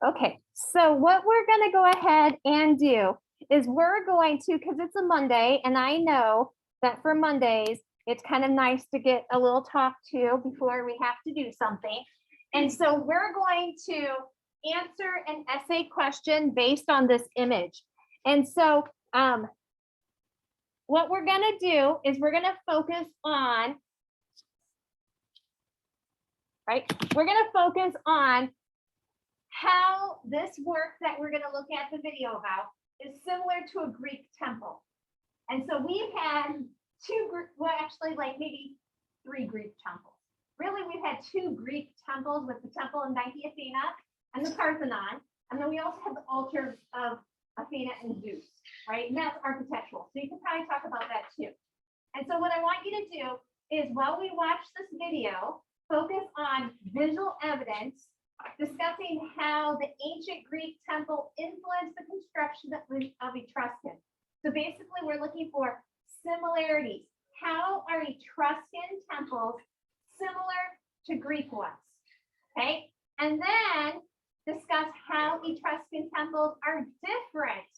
Okay, so what we're going to go ahead and do is we're going to, because it's a Monday, and I know that for Mondays, it's kind of nice to get a little talk to before we have to do something. And so we're going to answer an essay question based on this image. And so what we're going to do is we're going to focus on, right? We're going to focus on how this work that we're going to look at the video about is similar to a Greek temple. And so we've had like maybe 3 Greek temples. Really, we've had 2 Greek temples with the temple in Nike Athena and the Parthenon. And then we also have the altar of Athena and Zeus, right? And that's architectural. So you can probably talk about that too. And so what I want you to do is while we watch this video, focus on visual evidence discussing how the ancient Greek temple influenced the construction of Etruscan. So basically, we're looking for similarities. How are Etruscan temples similar to Greek ones? Okay, and then discuss how Etruscan temples are different,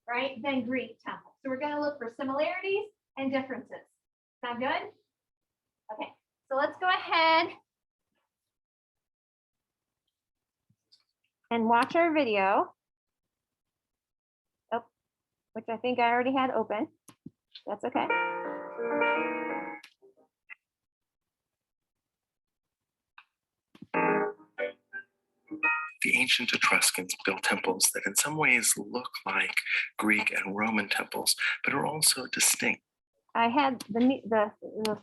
right, than Greek temples. So we're going to look for similarities and differences. Sound good? Okay, so let's go ahead and watch our video, which I think I already had open. That's okay. The ancient Etruscans built temples that in some ways look like Greek and Roman temples, but are also distinct. I had the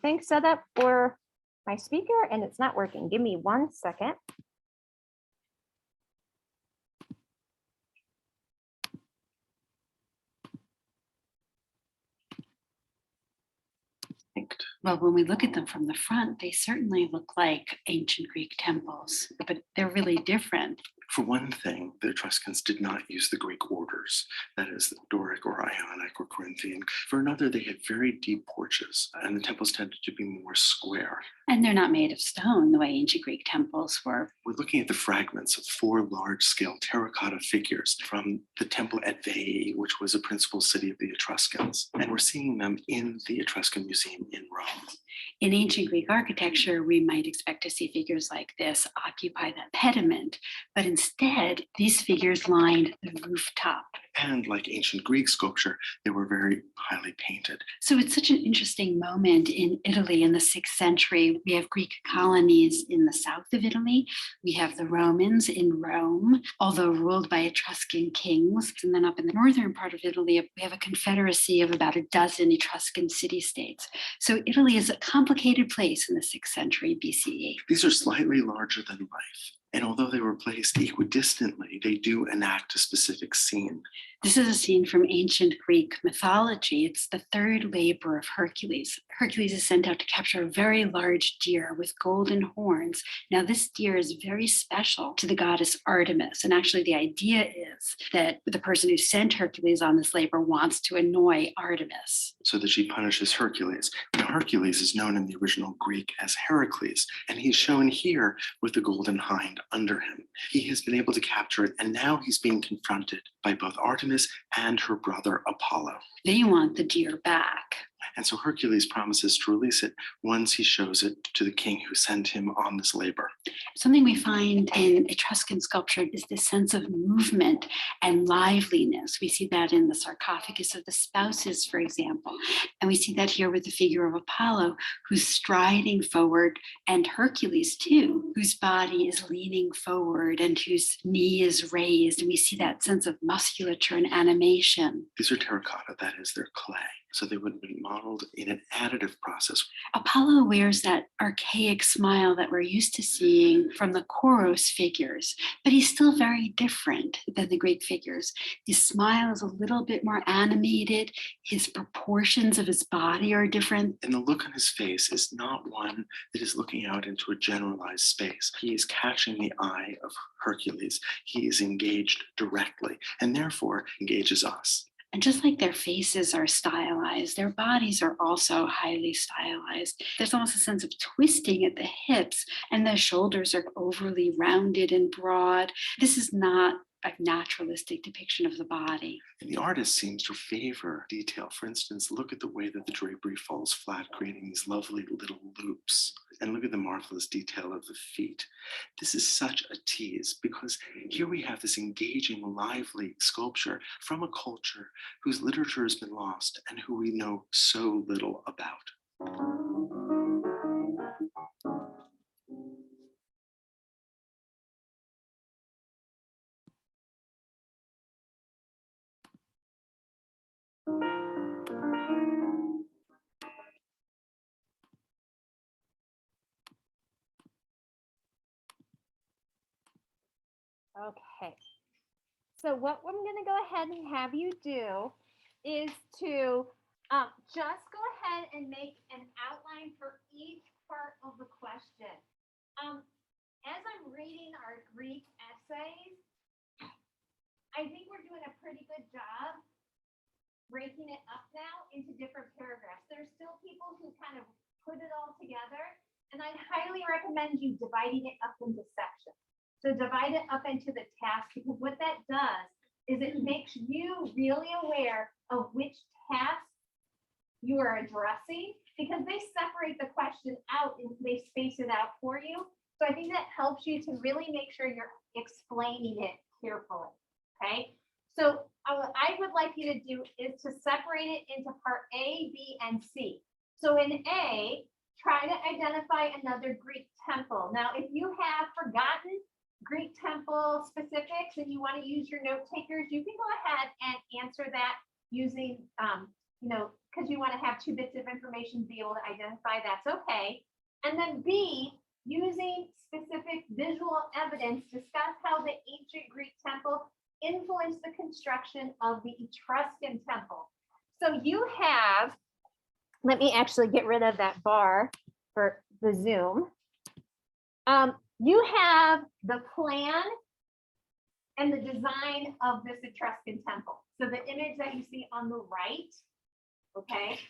thing set up for my speaker and it's not working. Give me 1 second. Well, when we look at them from the front, they certainly look like ancient Greek temples, but they're really different. For one thing, the Etruscans did not use the Greek orders, that is, the Doric or Ionic or Corinthian. For another, they had very deep porches, and the temples tended to be more square. And they're not made of stone the way ancient Greek temples were. We're looking at the fragments of 4 large-scale terracotta figures from the temple at Veii, which was a principal city of the Etruscans, and we're seeing them in the Etruscan Museum in Rome. In ancient Greek architecture, we might expect to see figures like this occupy that pediment, but instead, these figures lined the rooftop. And like ancient Greek sculpture, they were very highly painted. So it's such an interesting moment in Italy in the 6th century. We have Greek colonies in the south of Italy. We have the Romans in Rome, although ruled by Etruscan kings. And then up in the northern part of Italy, we have a confederacy of about a dozen Etruscan city-states. So Italy is a complicated place in the 6th century BCE. These are slightly larger than life. And although they were placed equidistantly, they do enact a specific scene. This is a scene from ancient Greek mythology. It's the 3rd labor of Hercules. Hercules is sent out to capture a very large deer with golden horns. Now, this deer is very special to the goddess Artemis. And actually, the idea is that the person who sent Hercules on this labor wants to annoy Artemis, so that she punishes Hercules. Now, Hercules is known in the original Greek as Heracles, and he's shown here with the golden hind under him. He has been able to capture it, and now he's being confronted by both Artemis and her brother Apollo. They want the deer back. And so Hercules promises to release it once he shows it to the king who sent him on this labor. Something we find in Etruscan sculpture is this sense of movement and liveliness. We see that in the sarcophagus of the spouses, for example. And we see that here with the figure of Apollo, who's striding forward, and Hercules too, whose body is leaning forward and whose knee is raised. And we see that sense of musculature and animation. These are terracotta, that is, they're clay. So they would be modeled in an additive process. Apollo wears that archaic smile that we're used to seeing from the Koros figures, but he's still very different than the Greek figures. His smile is a little bit more animated. His proportions of his body are different. And the look on his face is not one that is looking out into a generalized space. He is catching the eye of Hercules. He is engaged directly and therefore engages us. And just like their faces are stylized, their bodies are also highly stylized. There's almost a sense of twisting at the hips, and the shoulders are overly rounded and broad. This is not a naturalistic depiction of the body. And the artist seems to favor detail. For instance, look at the way that the drapery falls flat, creating these lovely little loops. And look at the marvelous detail of the feet. This is such a tease because here we have this engaging, lively sculpture from a culture whose literature has been lost and who we know so little about. Okay. So what I'm going to go ahead and have you do is to just go ahead and make an outline for each part of the question. As I'm reading our Greek essays, I think we're doing a pretty good job breaking it up now into different paragraphs. There's still people who kind of put it all together, and I highly recommend you dividing it up into sections. So divide it up into the task, because what that does is it makes you really aware of which task you are addressing, because they separate the question out and they space it out for you. So I think that helps you to really make sure you're explaining it carefully. Okay. So what I would like you to do is to separate it into part A, B, and C. So in A, try to identify another Greek temple. Now, if you have forgotten Greek temple specifics and you want to use your note takers, you can go ahead and answer that using, because you want to have 2 bits of information to be able to identify, that's okay. And then B, using specific visual evidence, discuss how the ancient Greek temple influenced the construction of the Etruscan temple. So you have, let me actually get rid of that bar for the Zoom. You have the plan and the design of this Etruscan temple. So the image that you see on the right, okay,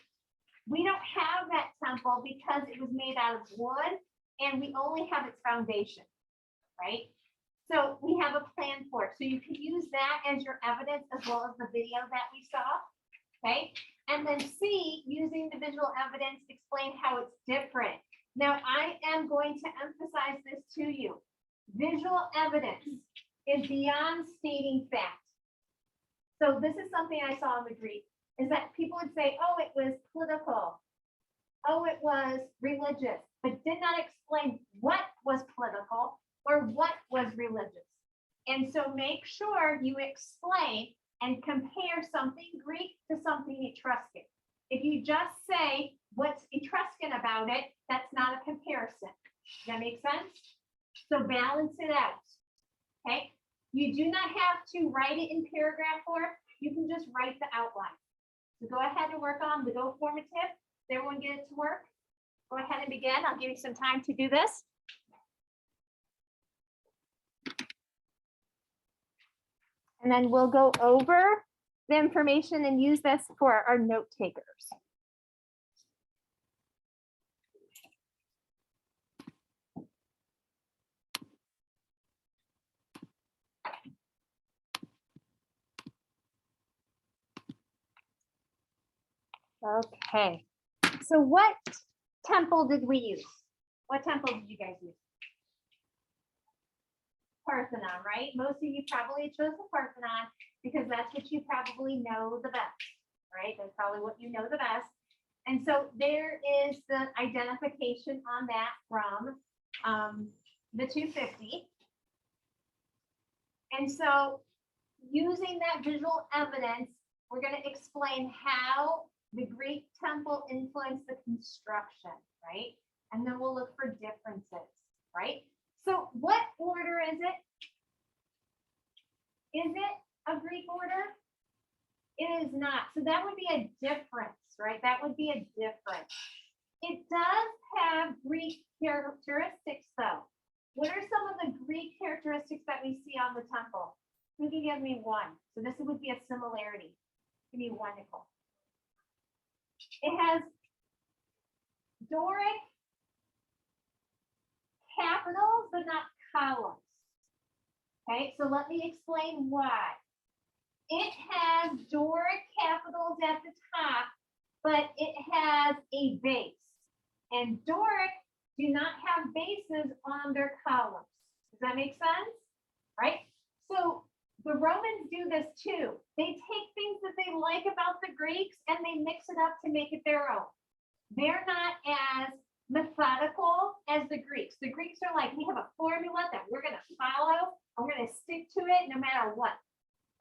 we don't have that temple because it was made out of wood and we only have its foundation, right? So we have a plan for it. So you can use that as your evidence as well as the video that we saw, okay? And then C, using the visual evidence, explain how it's different. Now, I am going to emphasize this to you. Visual evidence is beyond stating fact. So this is something I saw in the Greek, is that people would say, oh, it was political. Oh, it was religious, but did not explain what was political or what was religious. And so make sure you explain and compare something Greek to something Etruscan. If you just say what's Etruscan about it, that's not a comparison. Does that make sense? So balance it out, okay? You do not have to write it in paragraph form. You can just write the outline. So go ahead and work on the Go formative. Does everyone get it to work? Go ahead and begin. I'll give you some time to do this. And then we'll go over the information and use this for our note takers. Okay, so what temple did we use? What temple did you guys use? Parthenon, right? Most of you probably chose the Parthenon because that's what you probably know the best, right? That's probably what you know the best. And so there is the identification on that from the 250. And so using that visual evidence, we're going to explain how the Greek temple influenced the construction, right? And then we'll look for differences, right? So what order is it? Is it a Greek order? It is not. So that would be a difference, right? That would be a difference. It does have Greek characteristics though. What are some of the Greek characteristics that we see on the temple? Who can give me one? So this would be a similarity. Give me one, Nicole. It has Doric capitals, but not columns. Okay, so let me explain why. It has Doric capitals at the top, but it has a base. And Doric do not have bases on their columns. Does that make sense? Right? So the Romans do this too. They take things that they like about the Greeks and they mix it up to make it their own. They're not as methodical as the Greeks. The Greeks are like, we have a formula that we're going to follow. And we're going to stick to it no matter what.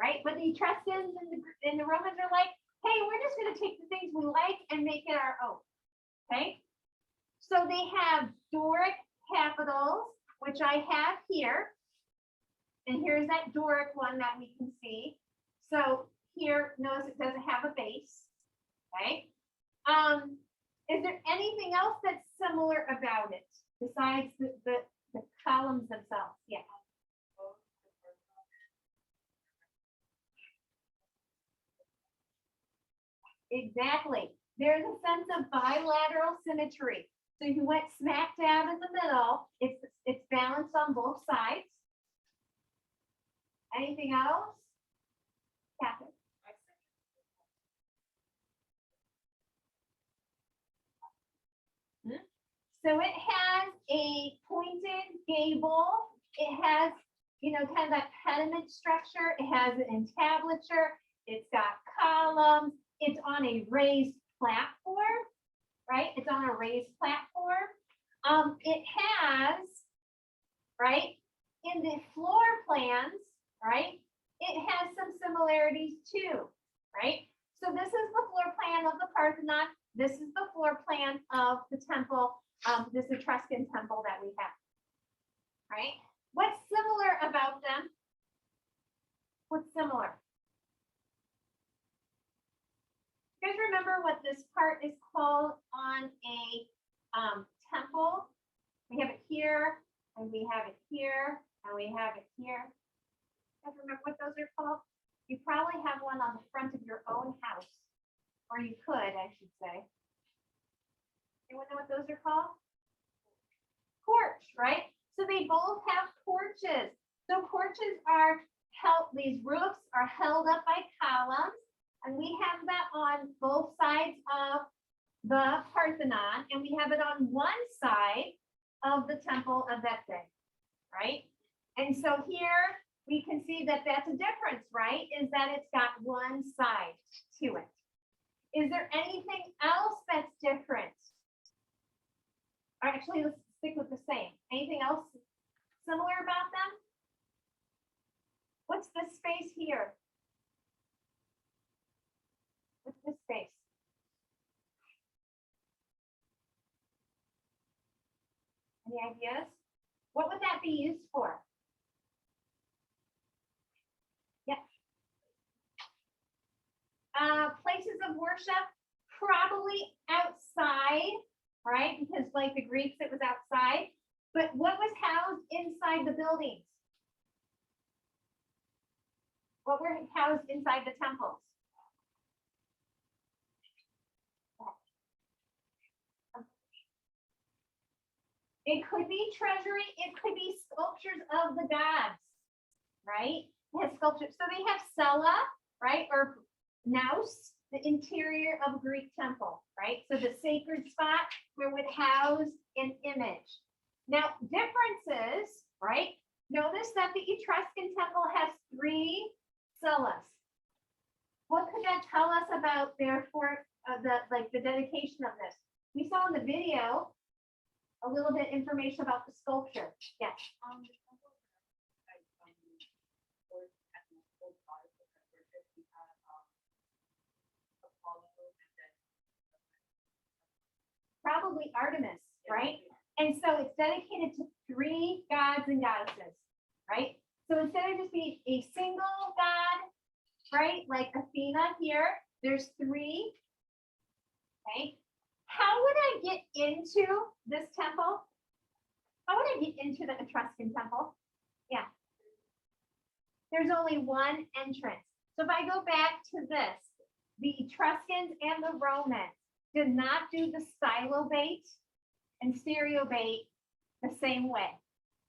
Right? But the Etruscans and the Romans are like, hey, we're just going to take the things we like and make it our own. Okay? So they have Doric capitals, which I have here. And here's that Doric one that we can see. So here, notice it doesn't have a base. Okay. Is there anything else that's similar about it besides the columns themselves? Yeah. Exactly. There's a sense of bilateral symmetry. So you went smack dab in the middle. It's balanced on both sides. Anything else? Catherine. So it has a pointed gable. It has, kind of that pediment structure. It has an entablature. It's got columns. It's on a raised platform, right? It's on a raised platform. It has, right, in the floor plans, right, it has some similarities too, right? So this is the floor plan of the Parthenon. This is the floor plan of the temple, this Etruscan temple that we have, right? What's similar about them? What's similar? You guys remember what this part is called on a temple? We have it here, and we have it here, and we have it here. You guys remember what those are called? You probably have one on the front of your own house, or you could, I should say. Anyone know what those are called? Porch, right? So they both have porches. So porches are held, these roofs are held up by columns, and we have that on both sides of the Parthenon, and we have it on one side of the temple of Vete, right? And so here we can see that that's a difference, right? Is that it's got one side to it. Is there anything else that's different? Or actually, let's stick with the same. Anything else similar about them? What's this space here? What's this space? Any ideas? What would that be used for? Yes. Places of worship, probably outside, right? Because like the Greeks, it was outside. But what was housed inside the buildings? What were housed inside the temples? It could be treasury, it could be sculptures of the gods, right? It has sculptures. So they have cella, right? Or naos, the interior of a Greek temple, right? So the sacred spot where it would house an image. Now, differences, right? Notice that the Etruscan temple has 3 cellas. What could that tell us about therefore the dedication of this? We saw in the video a little bit information about the sculpture. Yes. Probably Artemis, right? And so it's dedicated to 3 gods and goddesses, right? So instead of just being a single god, right, like Athena here, there's 3. Okay. How would I get into this temple? How would I get into the Etruscan temple? Yeah. There's only one entrance. So if I go back to this, the Etruscans and the Romans did not do the stylobate and stereobate the same way.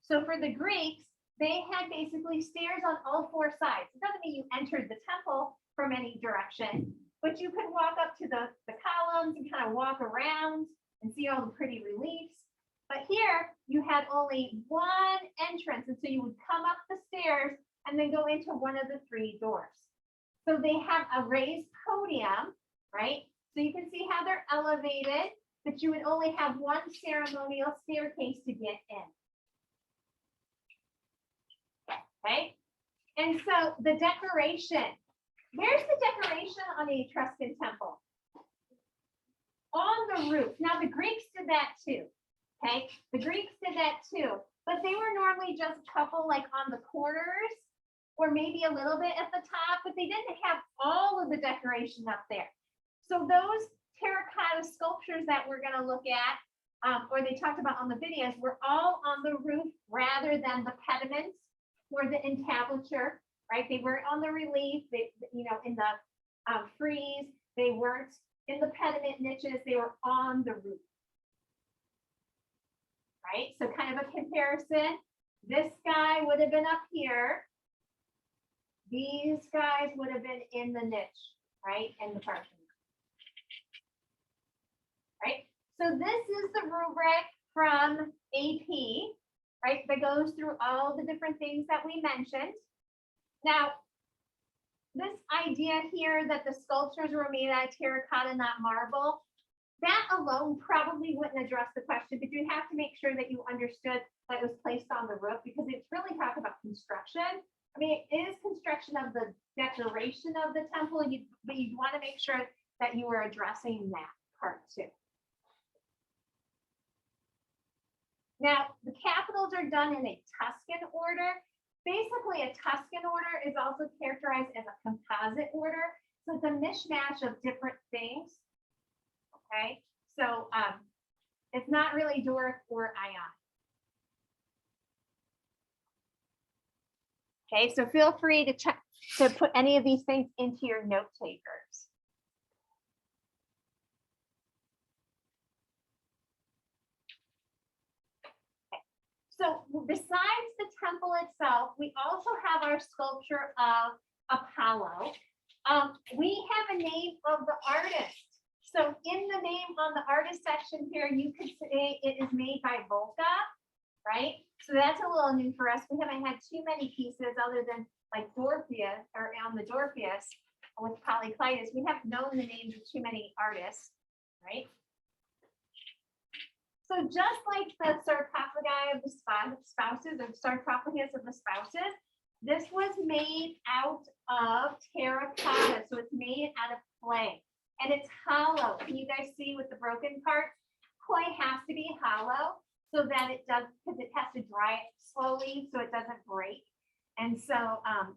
So for the Greeks, they had basically stairs on all four sides. It doesn't mean you entered the temple from any direction, but you could walk up to the columns and kind of walk around and see all the pretty reliefs. But here you had only one entrance, and so you would come up the stairs and then go into one of the three doors. So they have a raised podium, right? So you can see how they're elevated, but you would only have one ceremonial staircase to get in. Okay, and so the decoration, where's the decoration on the Etruscan temple? On the roof. Now the Greeks did that too. Okay, the Greeks did that too, but they were normally just a couple like on the corners or maybe a little bit at the top, but they didn't have all of the decoration up there. So those terracotta sculptures that we're going to look at, or they talked about on the videos, were all on the roof rather than the pediments or the entablature, right? They weren't on the relief, they, you know, in the frieze, they weren't in the pediment niches, they were on the roof. Right, so kind of a comparison. This guy would have been up here. These guys would have been in the niche, right, in the parking. Right, so this is the rubric from AP, right, that goes through all the different things that we mentioned. Now, this idea here that the sculptures were made out of terracotta, not marble, that alone probably wouldn't address the question, but you have to make sure that you understood that it was placed on the roof, because it's really talking about construction. I mean, it is construction of the decoration of the temple, but you want to make sure that you are addressing that part too. Now, the capitals are done in a Tuscan order. Basically, a Tuscan order is also characterized as a composite order. So it's a mishmash of different things. Okay, so it's not really Doric or Ionic. Okay, so feel free to check to put any of these things into your note takers. Okay. So besides the temple itself, we also have our sculpture of Apollo. We have a name of the artist. So in the name on the artist section here, you could say it is made by Volca, right? So that's a little new for us. We haven't had too many pieces other than like Dorpheus or on the Dorpheus with Polyclitus. We haven't known the names of too many artists, right? So just like the sarcophagi of the spouses, or sarcophagus of the spouses, this was made out of terracotta. So it's made out of clay. And it's hollow. Can you guys see with the broken part? Clay has to be hollow so that it does, because it has to dry it slowly so it doesn't break. And so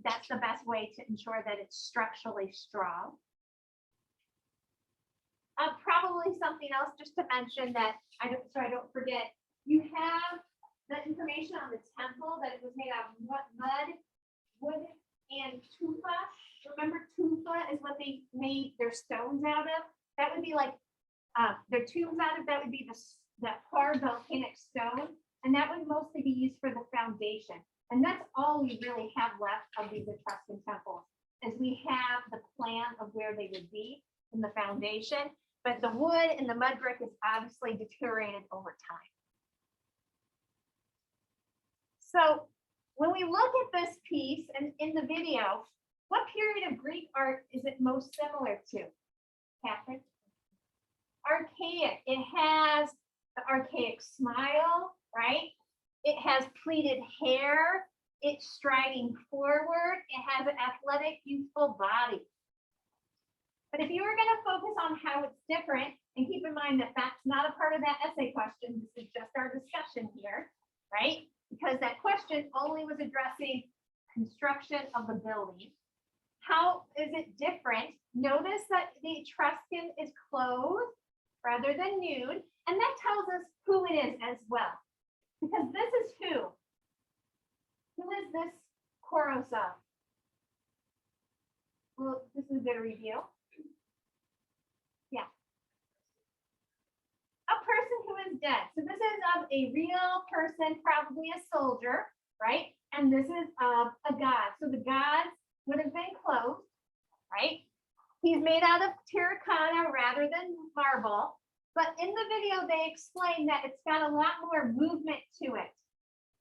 that's the best way to ensure that it's structurally strong. Probably something else just to mention that I don't forget. You have the information on the temple that it was made out of mud, wood, and tufa. Remember, tufa is what they made their stones out of. That would be like their tombs out of. That would be the hard volcanic stone, and that would mostly be used for the foundation. And that's all we really have left of these Etruscan temples, is we have the plan of where they would be in the foundation. But the wood and the mud brick is obviously deteriorated over time. So when we look at this piece and in the video, what period of Greek art is it most similar to, Catherine? Archaic. It has the archaic smile, right? It has pleated hair. It's striding forward. It has an athletic, youthful body. But if you were going to focus on how it's different, and keep in mind that that's not a part of that essay question, this is just our discussion here, right? Because that question only was addressing construction of the building. How is it different? Notice that the Etruscan is clothed rather than nude, and that tells us who it is as well. Because this is who? Who is this chorus of? Well, this is a good review. person who is dead. So this is of a real person, probably a soldier, right? And this is of a god. So the gods would have been clothed, right? He's made out of terracotta rather than marble. But in the video, they explain that it's got a lot more movement to it.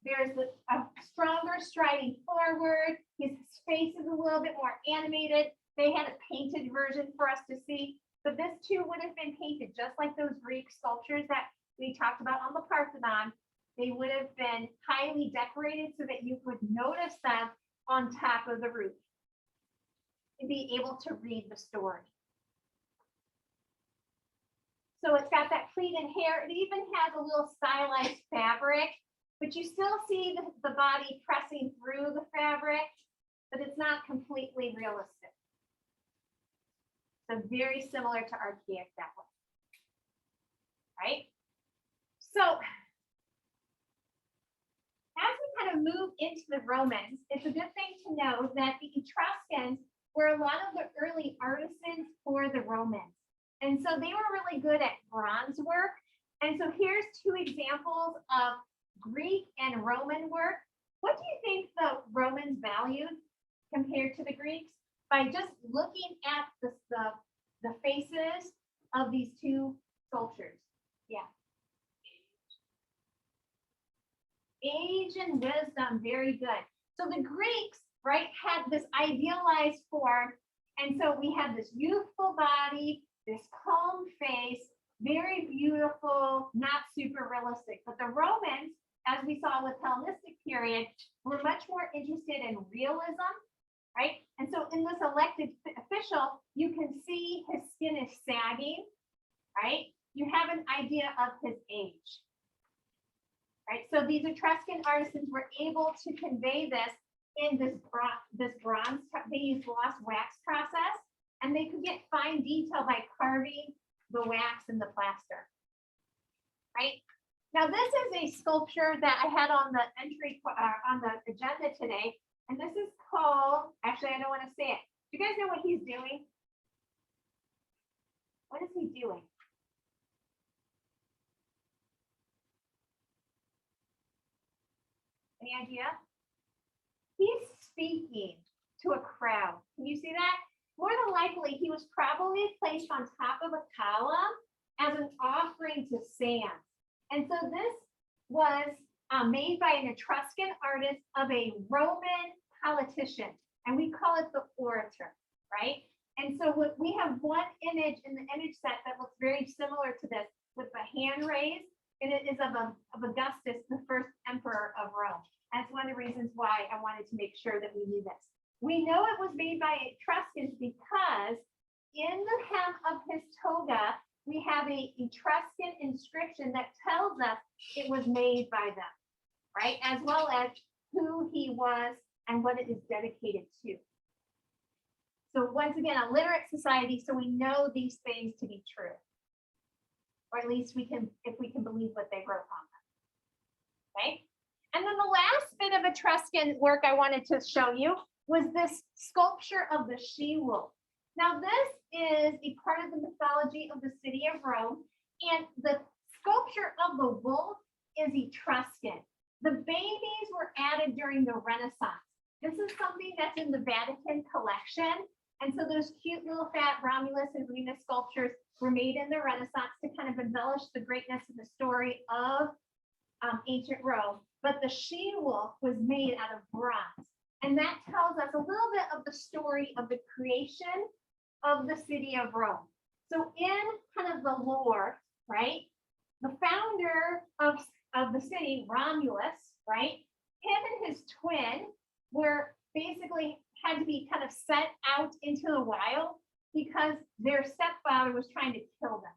There's a stronger striding forward. His face is a little bit more animated. They had a painted version for us to see, but this too would have been painted just like those Greek sculptures that we talked about on the Parthenon. They would have been highly decorated so that you could notice them on top of the roof and be able to read the story. So it's got that pleated hair. It even has a little stylized fabric, but you still see the body pressing through the fabric, but it's not completely realistic. So very similar to archaic that way, right? So as we kind of move into the Romans, it's a good thing to know that the Etruscans were a lot of the early artisans for the Romans. And so they were really good at bronze work. And so here's two examples of Greek and Roman work. What do you think the Romans valued compared to the Greeks? By just looking at the faces of these two sculptures. Yeah. Age and wisdom, very good. So the Greeks, right, had this idealized form. And so we have this youthful body, this calm face, very beautiful, not super realistic. But the Romans, as we saw with Hellenistic period, were much more interested in realism, right? And so in this elected official, you can see his skin is sagging, right? You have an idea of his age, right? So these Etruscan artisans were able to convey this in this bronze, they used gloss wax process, and they could get fine detail by carving the wax in the plaster, right? Now this is a sculpture that I had on the on the agenda today, and this is called, actually I don't want to say it. Do you guys know what he's doing? What is he doing? Any idea? He's speaking to a crowd. Can you see that? More than likely, he was probably placed on top of a column as an offering to Sam. And so this was made by an Etruscan artist of a Roman politician, and we call it the Orator, right? And so we have one image in the image set that looks very similar to this with the hand raised, and it is of Augustus, the first emperor of Rome. That's one of the reasons why I wanted to make sure that we knew this. We know it was made by Etruscans because in the hem of his toga, we have an Etruscan inscription that tells us it was made by them, right? As well as who he was and what it is dedicated to. So once again, a literate society, so we know these things to be true. Or at least we can, if we can believe what they wrote on them, okay? And then the last bit of Etruscan work I wanted to show you was this sculpture of the SheWolf. Now this is a part of the mythology of the city of Rome, and the sculpture of the wolf is Etruscan. The babies were added during the Renaissance. This is something that's in the Vatican collection, and so those cute little fat Romulus and Remus sculptures were made in the Renaissance to kind of embellish the greatness of the story of ancient Rome. But the SheWolf was made out of bronze. And that tells us a little bit of the story of the creation of the city of Rome. So in kind of the lore, right, the founder of the city, Romulus, right, him and his twin were basically had to be kind of set out into the wild because their stepfather was trying to kill them,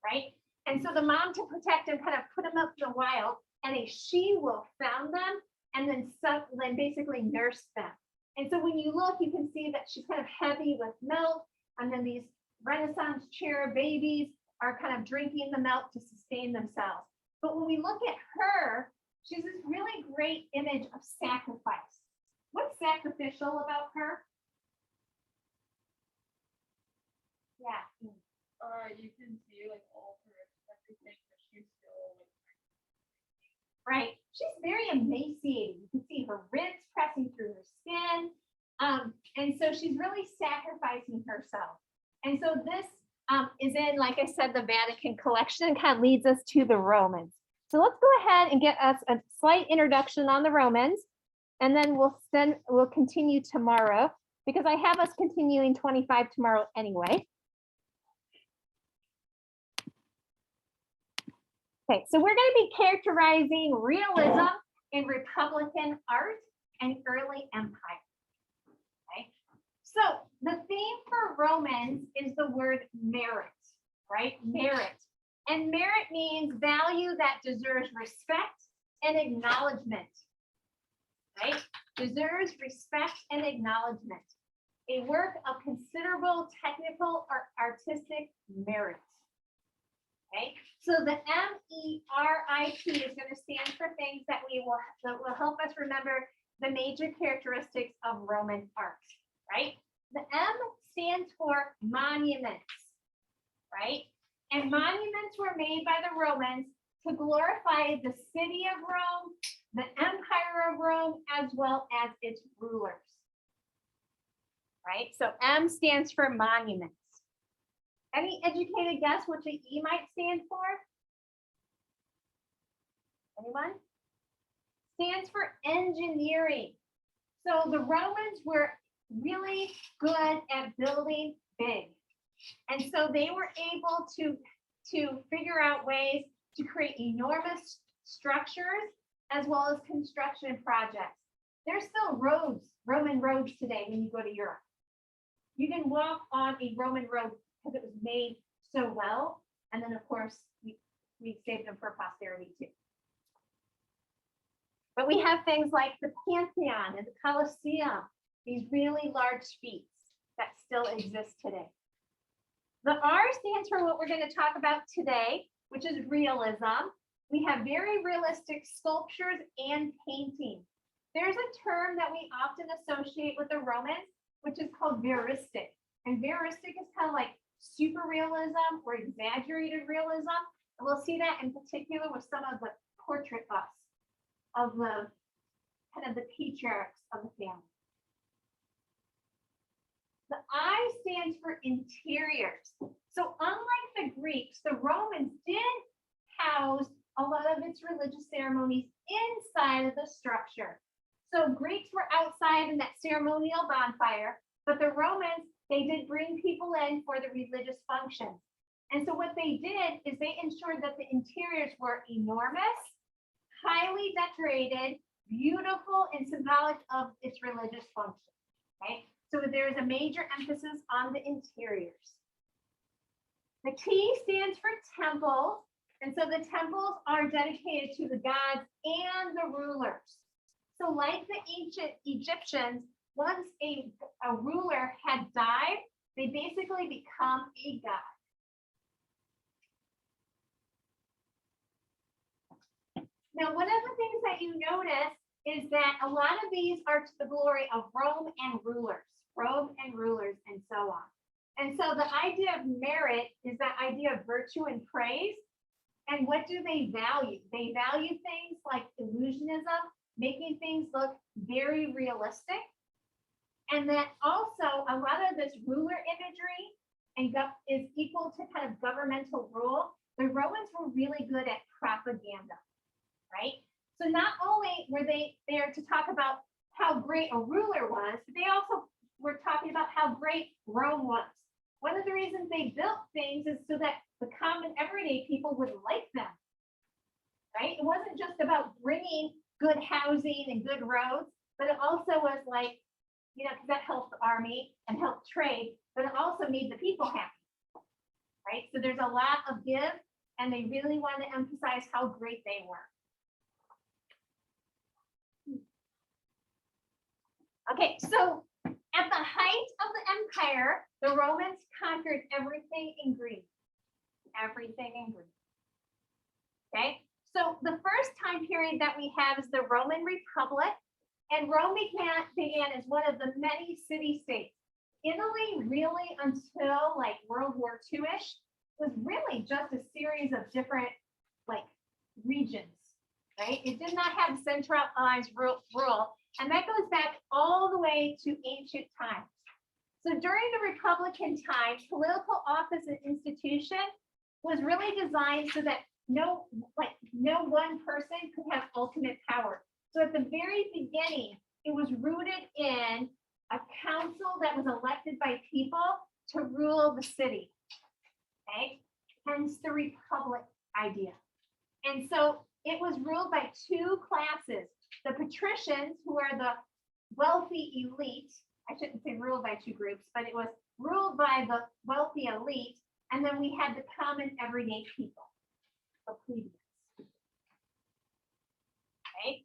right? And so the mom, to protect him, kind of put him up in the wild, and a SheWolf found them and then basically nursed them. And so when you look, you can see that she's kind of heavy with milk, and then these Renaissance cherub babies are kind of drinking the milk to sustain themselves. But when we look at her, she's this really great image of sacrifice. What's sacrificial about her? Yeah. You can see like all her everything that right? She's very emaciated. You can see her ribs pressing through her skin. And so she's really sacrificing herself. And so this is in, like I said, the Vatican collection, and kind of leads us to the Romans. So let's go ahead and get us a slight introduction on the Romans, and then we'll continue tomorrow, because I have us continuing 25 tomorrow anyway. Okay, so we're going to be characterizing realism in Republican art and early empire. Okay, so the theme for Romans is the word merit, right? Merit. And merit means value that deserves respect and acknowledgement, right? Deserves respect and acknowledgement. A work of considerable technical or artistic merit. Okay, so the MERIT is going to stand for things that will help us remember the major characteristics of Roman art, right? The M stands for monuments, right? And monuments were made by the Romans to glorify the city of Rome, the empire of Rome, as well as its rulers, right? So M stands for monuments. Any educated guess what the E might stand for? Anyone? Stands for engineering. So the Romans were really good at building big. And so they were able to figure out ways to create enormous structures as well as construction projects. There's still roads, Roman roads today when you go to Europe. You can walk on a Roman road because it was made so well. And then of course, we saved them for posterity too. But we have things like the Pantheon and the Colosseum, these really large feats that still exist today. The R stands for what we're going to talk about today, which is realism. We have very realistic sculptures and painting. There's a term that we often associate with the Romans, which is called veristic. And veristic is kind of like super realism or exaggerated realism. And we'll see that in particular with some of the portrait busts of the kind of the patriarchs of the family. The I stands for interiors. So unlike the Greeks, the Romans did house a lot of its religious ceremonies inside of the structure. So Greeks were outside in that ceremonial bonfire, but the Romans, they did bring people in for the religious functions. And so what they did is they ensured that the interiors were enormous, highly decorated, beautiful, and symbolic of its religious function. Okay, so there is a major emphasis on the interiors. The T stands for temples. And so the temples are dedicated to the gods and the rulers. So like the ancient Egyptians, once a ruler had died, they basically become a god. Now, one of the things that you notice is that a lot of these are to the glory of Rome and rulers, and so on. And so the idea of merit is that idea of virtue and praise. And what do they value? They value things like illusionism, making things look very realistic. And that also a lot of this ruler imagery and is equal to kind of governmental rule. The Romans were really good at propaganda, right? So not only were they there to talk about how great a ruler was, but they also were talking about how great Rome was. One of the reasons they built things is so that the common everyday people would like them, right? It wasn't just about bringing good housing and good roads, but it also was like, you know, because that helped the army and helped trade, but it also made the people happy, right? So there's a lot of give, and they really want to emphasize how great they were. Okay, so at the height of the empire, the Romans conquered everything in Greece. Everything in Greece. Okay, so the first time period that we have is the Roman Republic, and Rome began as one of the many city-states. Italy, really until like World War II-ish, was really just a series of different like regions. right? It did not have centralized rule, and that goes back all the way to ancient times. So during the Republican times, political office and institution was really designed so that no one person could have ultimate power. So at the very beginning, it was rooted in a council that was elected by people to rule the city. Okay, hence the republic idea. And so it was ruled by two classes: the patricians, who are the wealthy elite. I shouldn't say ruled by two groups, but it was ruled by the wealthy elite. And then we had the common everyday people, the plebeians. Okay.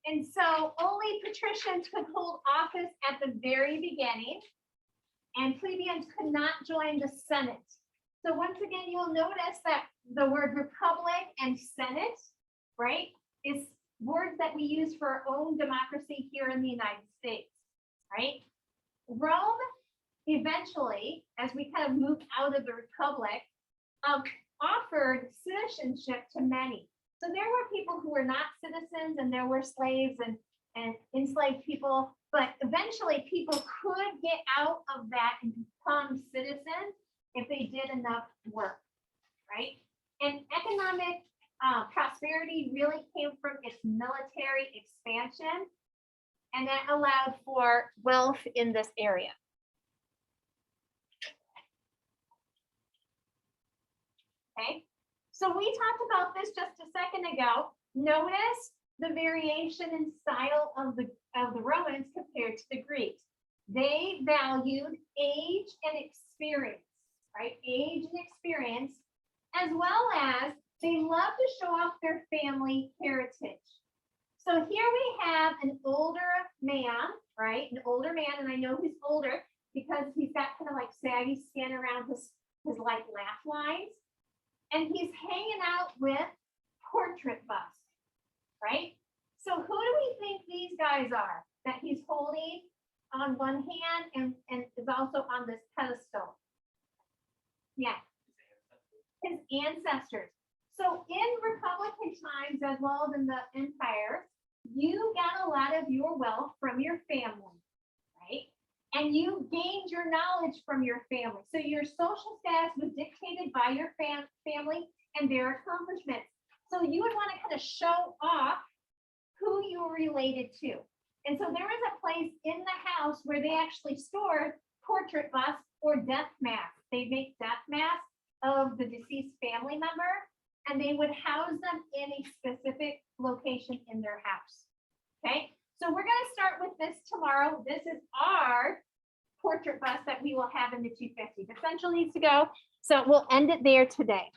And so only patricians could hold office at the very beginning, and plebeians could not join the Senate. So once again, you'll notice that the word republic and Senate, right, is words that we use for our own democracy here in the United States, right? Rome eventually, as we kind of moved out of the republic, offered citizenship to many. So there were people who were not citizens, and there were slaves and enslaved people, but eventually people could get out of that and become citizens if they did enough work, right? And economic prosperity really came from its military expansion, and that allowed for wealth in this area. Okay, so we talked about this just a second ago. Notice the variation in style of the Romans compared to the Greeks. They valued age and experience, right? Age and experience, as well as they love to show off their family heritage. So here we have an older man, right? An older man, and I know he's older because he's got kind of like saggy skin around his like laugh lines. And he's hanging out with portrait busts, right? So who do we think these guys are that he's holding on one hand and is also on this pedestal? Yeah, his ancestors. So in Republican times, as well as in the empire, you got a lot of your wealth from your family, right? And you gained your knowledge from your family. So your social status was dictated by your family and their accomplishments. So you would want to kind of show off who you were related to. And so there was a place in the house where they actually stored portrait busts or death masks. They make death masks of the deceased family member, and they would house them in a specific location in their house. Okay, so we're going to start with this tomorrow. This is our portrait bust that we will have in the 250. The central needs to go, so we'll end it there today.